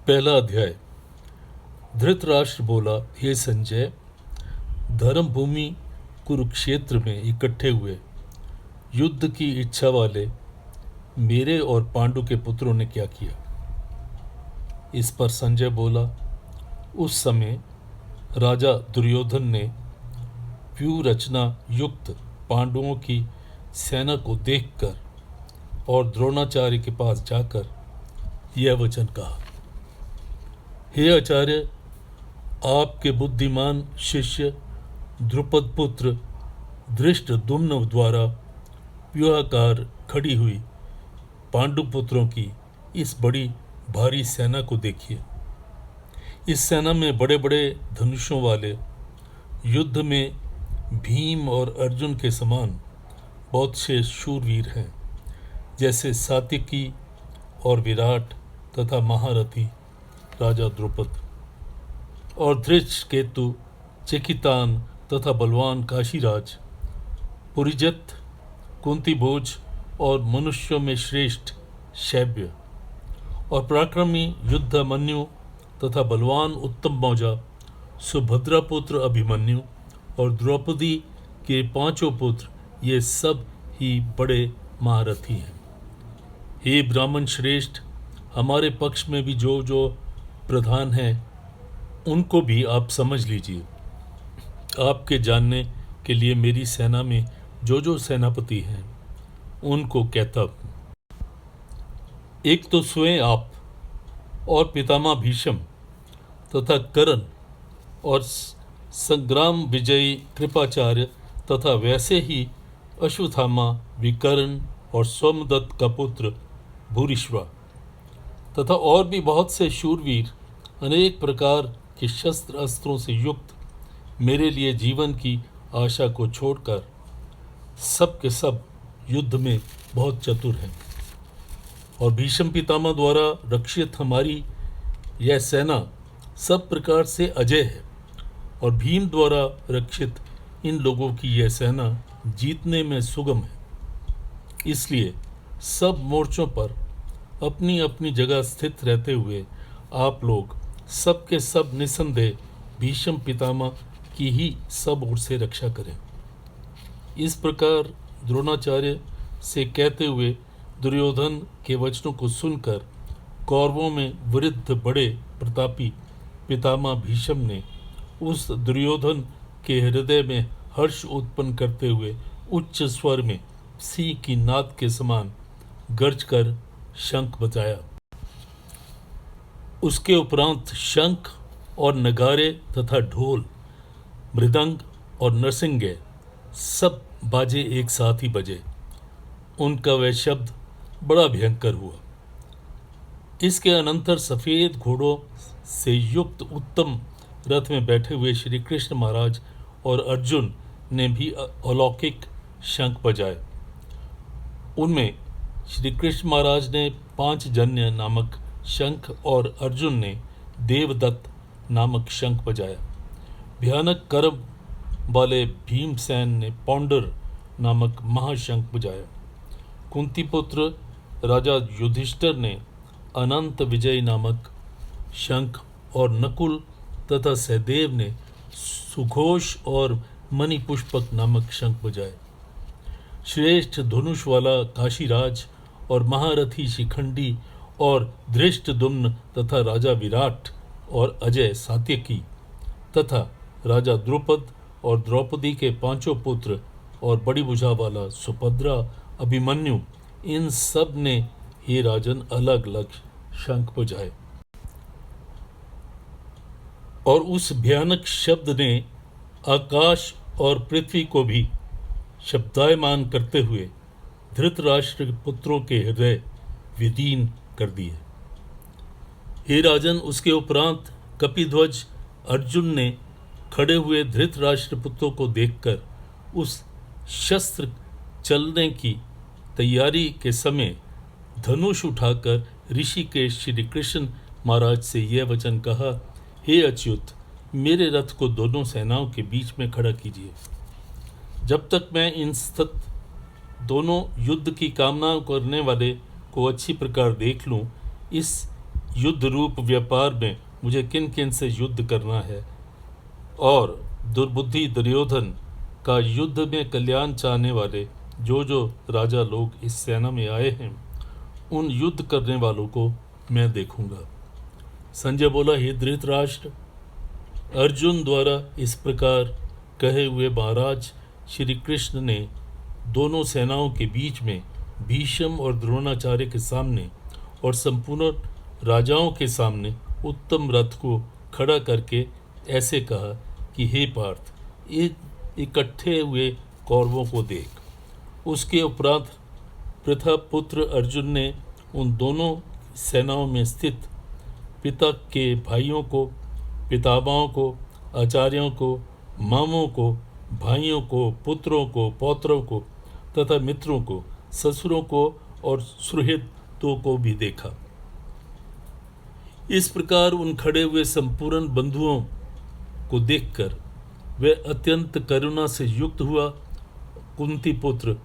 पहला अध्याय। धृतराष्ट्र बोला, हे संजय, धर्म भूमि कुरुक्षेत्र में इकट्ठे हुए युद्ध की इच्छा वाले मेरे और पांडु के पुत्रों ने क्या किया। इस पर संजय बोला, उस समय राजा दुर्योधन ने व्यूह रचना युक्त पांडवों की सेना को देखकर और द्रोणाचार्य के पास जाकर यह वचन कहा, हे आचार्य, आपके बुद्धिमान शिष्य द्रुपद पुत्र धृष्टद्युम्न द्वारा व्यूहाकार खड़ी हुई पांडुपुत्रों की इस बड़ी भारी सेना को देखिए। इस सेना में बड़े बड़े धनुषों वाले, युद्ध में भीम और अर्जुन के समान बहुत से शूरवीर हैं, जैसे सात्यकी और विराट तथा महारथी राजा द्रुपद, और धृष्टकेतु, चेकितान तथा बलवान काशीराज, पुरीजत, कुंतीभोज और मनुष्यों में श्रेष्ठ शैब्य, और पराक्रमी युद्धमन्यु तथा बलवान उत्तम मौजा, सुभद्रा पुत्र अभिमन्यु और द्रौपदी के पांचों पुत्र, ये सब ही बड़े महारथी हैं। हे ब्राह्मण श्रेष्ठ, हमारे पक्ष में भी जो जो प्रधान हैं उनको भी आप समझ लीजिए। आपके जानने के लिए मेरी सेना में जो जो सेनापति हैं उनको कहता हूँ। एक तो स्वयं आप और पितामह भीष्म तथा कर्ण और संग्राम विजयी कृपाचार्य तथा वैसे ही अश्वत्थामा, विकर्ण और सोमदत्त का पुत्र भूरिश्वा तथा और भी बहुत से शूरवीर अनेक प्रकार के शस्त्र अस्त्रों से युक्त मेरे लिए जीवन की आशा को छोड़कर सब के सब युद्ध में बहुत चतुर हैं। और भीष्म पितामह द्वारा रक्षित हमारी यह सेना सब प्रकार से अजय है, और भीम द्वारा रक्षित इन लोगों की यह सेना जीतने में सुगम है। इसलिए सब मोर्चों पर अपनी अपनी जगह स्थित रहते हुए आप लोग सब के सब निसंदेह भीष्म पितामह की ही सब ओर से रक्षा करें। इस प्रकार द्रोणाचार्य से कहते हुए दुर्योधन के वचनों को सुनकर कौरवों में वृद्ध बड़े प्रतापी पितामह भीष्म ने उस दुर्योधन के हृदय में हर्ष उत्पन्न करते हुए उच्च स्वर में सिंह की नाद के समान गर्ज कर शंख बजाया। उसके उपरांत शंख और नगारे तथा ढोल, मृदंग और नरसिंगे सब बाजे एक साथ ही बजे। उनका वह शब्द बड़ा भयंकर हुआ। इसके अनंतर सफेद घोड़ों से युक्त उत्तम रथ में बैठे हुए श्री कृष्ण महाराज और अर्जुन ने भी अलौकिक शंख बजाए। उनमें श्री कृष्ण महाराज ने पांचजन्य नामक शंख और अर्जुन ने देवदत्त नामक शंख बजाया। भयानक कर्म वाले भीमसेन ने पौंडर नामक महाशंख बजाया। कुंतीपुत्र राजा युधिष्ठिर ने अनंत विजय नामक शंख और नकुल तथा सहदेव ने सुघोष और मणिपुष्पक नामक शंख बजाए। श्रेष्ठ धनुष वाला काशीराज और महारथी शिखंडी और धृष्टद्युम्न तथा राजा विराट और अजय सात्यकी तथा राजा द्रुपद और द्रौपदी के पांचों पुत्र और बड़ी भुजा वाला सुभद्रा, अभिमन्यु, इन सब ने हे राजन अलग अलग शंख बजाए। और उस भयानक शब्द ने आकाश और पृथ्वी को भी शब्दायमान करते हुए धृतराष्ट्र के पुत्रों के हृदय विदीन कर दिए। हे राजन, उसके उपरांत कपिध्वज अर्जुन ने खड़े हुए धृतराष्ट्र पुत्रों को देखकर उस शस्त्र चलने की तैयारी के समय धनुष उठाकर ऋषिकेश श्री कृष्ण महाराज से यह वचन कहा, हे अच्युत, मेरे रथ को दोनों सेनाओं के बीच में खड़ा कीजिए। जब तक मैं इन स्थित दोनों युद्ध की कामना करने वाले को अच्छी प्रकार देख लूं, इस युद्ध रूप व्यापार में मुझे किन किन से युद्ध करना है, और दुर्बुद्धि दुर्योधन का युद्ध में कल्याण चाहने वाले जो जो राजा लोग इस सेना में आए हैं, उन युद्ध करने वालों को मैं देखूंगा। संजय बोला, हे धृतराष्ट्र, अर्जुन द्वारा इस प्रकार कहे हुए महाराज श्री कृष्ण ने दोनों सेनाओं के बीच में भीष्म और द्रोणाचार्य के सामने और संपूर्ण राजाओं के सामने उत्तम रथ को खड़ा करके ऐसे कहा कि हे पार्थ, इकट्ठे हुए कौरवों को देख। उसके उपरांत पृथा पुत्र अर्जुन ने उन दोनों सेनाओं में स्थित पिता के भाइयों को, पितामहों को, आचार्यों को, मामों को, भाइयों को, पुत्रों को, पौत्रों को तथा मित्रों को, ससुरों को और सुहृदों को भी देखा। इस प्रकार उन खड़े हुए संपूर्ण बंधुओं को देखकर वह अत्यंत करुणा से युक्त हुआ। कुंती पुत्र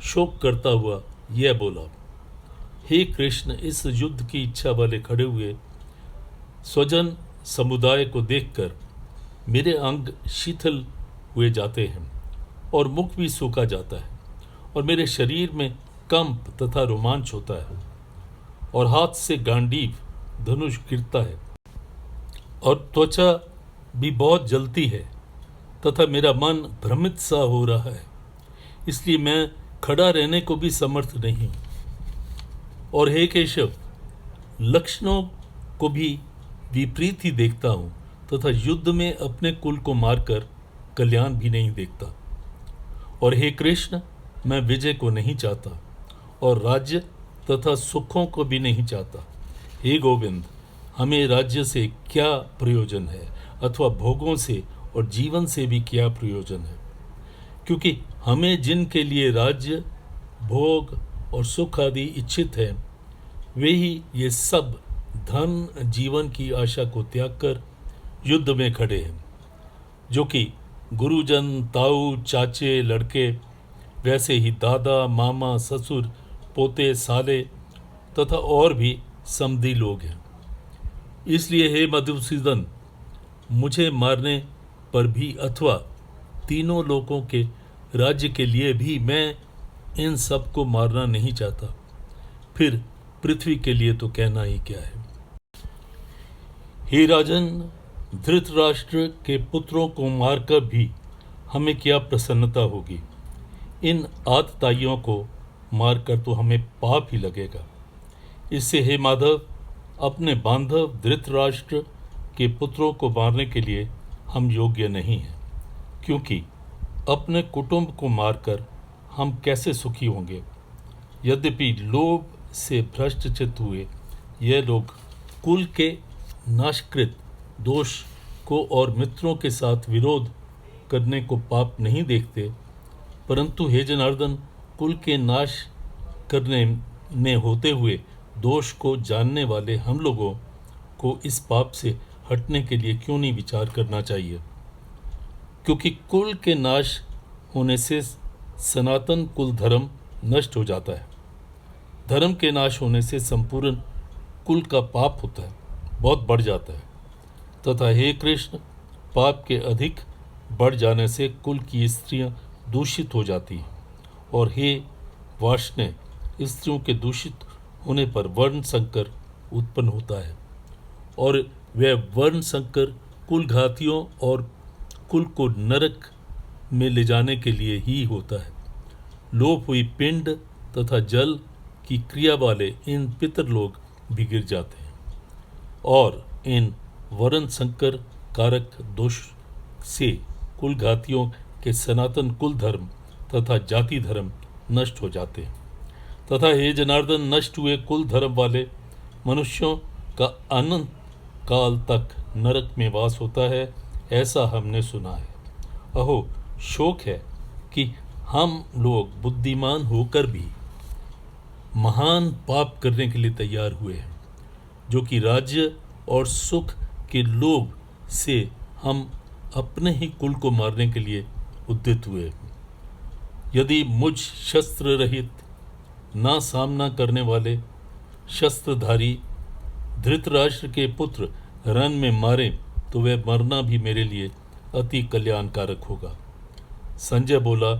शोक करता हुआ यह बोला, हे कृष्ण, इस युद्ध की इच्छा वाले खड़े हुए स्वजन समुदाय को देखकर मेरे अंग शीतल हुए जाते हैं और मुख भी सूखा जाता है और मेरे शरीर में कंप तथा रोमांच होता है और हाथ से गांडीव धनुष गिरता है और त्वचा भी बहुत जलती है तथा मेरा मन भ्रमित सा हो रहा है, इसलिए मैं खड़ा रहने को भी समर्थ नहीं। और हे केशव, लक्षणों को भी विपरीत ही देखता हूँ तथा युद्ध में अपने कुल को मारकर कल्याण भी नहीं देखता। और हे कृष्ण, मैं विजय को नहीं चाहता और राज्य तथा सुखों को भी नहीं चाहता। हे गोविंद, हमें राज्य से क्या प्रयोजन है अथवा भोगों से और जीवन से भी क्या प्रयोजन है, क्योंकि हमें जिनके लिए राज्य, भोग और सुख आदि इच्छित है, वे ही ये सब धन जीवन की आशा को त्याग कर युद्ध में खड़े हैं, जो कि गुरुजन, ताऊ, चाचे, लड़के, वैसे ही दादा, मामा, ससुर, पोते, साले तथा और भी समधी लोग हैं। इसलिए हे मधुसूदन, मुझे मारने पर भी अथवा तीनों लोकों के राज्य के लिए भी मैं इन सब को मारना नहीं चाहता। फिर पृथ्वी के लिए तो कहना ही क्या है। हे राजन, धृतराष्ट्र के पुत्रों को मारकर भी हमें क्या प्रसन्नता होगी। इन आतताइयों को मारकर तो हमें पाप ही लगेगा। इससे हे माधव, अपने बांधव धृतराष्ट्र के पुत्रों को मारने के लिए हम योग्य नहीं हैं, क्योंकि अपने कुटुंब को मारकर हम कैसे सुखी होंगे। यद्यपि लोभ से भ्रष्टचित्त हुए यह लोग कुल के नाशकृत दोष को और मित्रों के साथ विरोध करने को पाप नहीं देखते, परंतु हे जनार्दन, कुल के नाश करने में होते हुए दोष को जानने वाले हम लोगों को इस पाप से हटने के लिए क्यों नहीं विचार करना चाहिए। क्योंकि कुल के नाश होने से सनातन कुल धर्म नष्ट हो जाता है। धर्म के नाश होने से संपूर्ण कुल का पाप होता है, बहुत बढ़ जाता है। तथा हे कृष्ण, पाप के अधिक बढ़ जाने से कुल की स्त्रियां दूषित हो जाती हैं, और हे वार्ष्णेय, स्त्रियों के दूषित होने पर वर्ण संकर उत्पन्न होता है, और वह वर्ण संकर कुल घातियों और कुल को नरक में ले जाने के लिए ही होता है। लोप हुई पिंड तथा जल की क्रिया वाले इन पितरलोक भी गिर जाते हैं, और इन वर्ण संकर कारक दोष से कुल घातियों के सनातन कुल धर्म तथा जाति धर्म नष्ट हो जाते हैं। तथा हे जनार्दन, नष्ट हुए कुल धर्म वाले मनुष्यों का अनंत काल तक नरक में वास होता है, ऐसा हमने सुना है। अहो, शोक है कि हम लोग बुद्धिमान होकर भी महान पाप करने के लिए तैयार हुए हैं, जो कि राज्य और सुख के लोभ से हम अपने ही कुल को मारने के लिए उद्यत हुए। यदि मुझ शस्त्र रहित ना सामना करने वाले शस्त्रधारी धृतराष्ट्र के पुत्र रण में मारे तो वह मरना भी मेरे लिए अति कल्याणकारक होगा। संजय बोला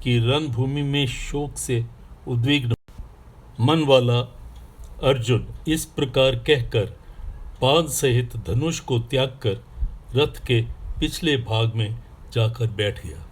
कि रणभूमि में शोक से उद्विग्न मन वाला अर्जुन इस प्रकार कहकर पाद सहित धनुष को त्याग कर रथ के पिछले भाग में जाकर बैठ गया।